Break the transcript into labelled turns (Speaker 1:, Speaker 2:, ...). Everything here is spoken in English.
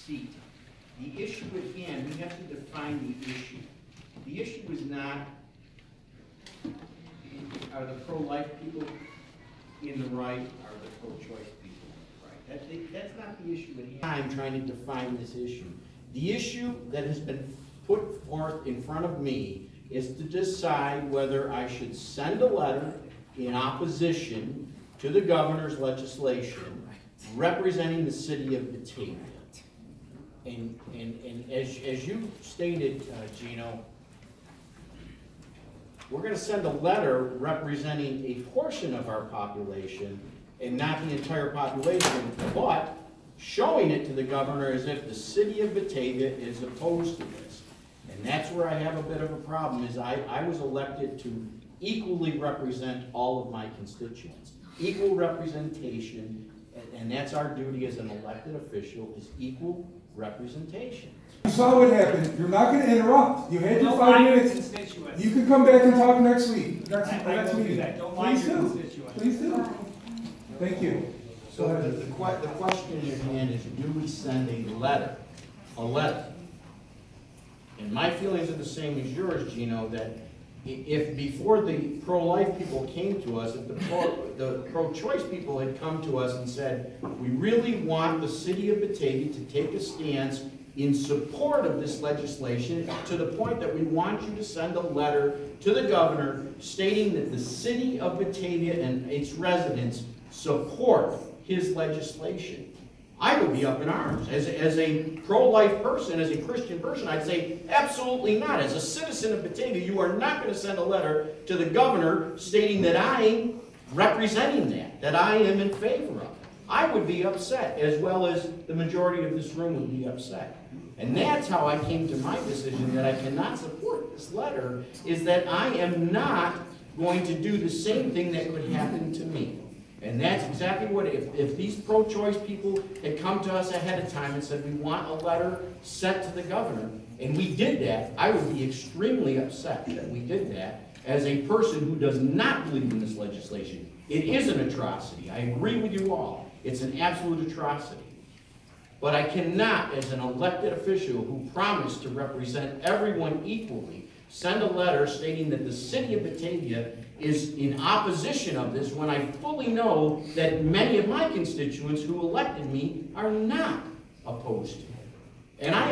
Speaker 1: seat. The issue at hand, we have to define the issue. The issue is not, are the pro-life people in the right, are the pro-choice people in the right? That's not the issue at hand. I'm trying to define this issue. The issue that has been put forth in front of me is to decide whether I should send a letter in opposition to the governor's legislation representing the city of Batavia. And as you stated, Gino, we're going to send a letter representing a portion of our population and not the entire population, but showing it to the governor as if the city of Batavia is opposed to this. And that's where I have a bit of a problem, is I was elected to equally represent all of my constituents. Equal representation, and that's our duty as an elected official, is equal representation.
Speaker 2: You saw what happened. You're not going to interrupt. You had your 5 minutes. You can come back and talk next week. Next meeting. Please do. Please do. Thank you.
Speaker 1: So the question at hand is, do we send a letter? A letter. And my feelings are the same as yours, Gino, that if before the pro-life people came to us, if the pro-choice people had come to us and said, we really want the city of Batavia to take a stance in support of this legislation to the point that we want you to send a letter to the governor stating that the city of Batavia and its residents support his legislation, I would be up in arms. As a pro-life person, as a Christian person, I'd say absolutely not. As a citizen of Batavia, you are not going to send a letter to the governor stating that I am representing that I am in favor of it. I would be upset, as well as the majority of this room would be upset. And that's how I came to my decision that I cannot support this letter, is that I am not going to do the same thing that could happen to me. And that's exactly what, if these pro-choice people had come to us ahead of time and said, we want a letter sent to the governor, and we did that, I would be extremely upset that we did that as a person who does not believe in this legislation. It is an atrocity. I agree with you all. It's an absolute atrocity. But I cannot, as an elected official who promised to represent everyone equally, send a letter stating that the city of Batavia is in opposition of this when I fully know that many of my constituents who elected me are not opposed to it. And I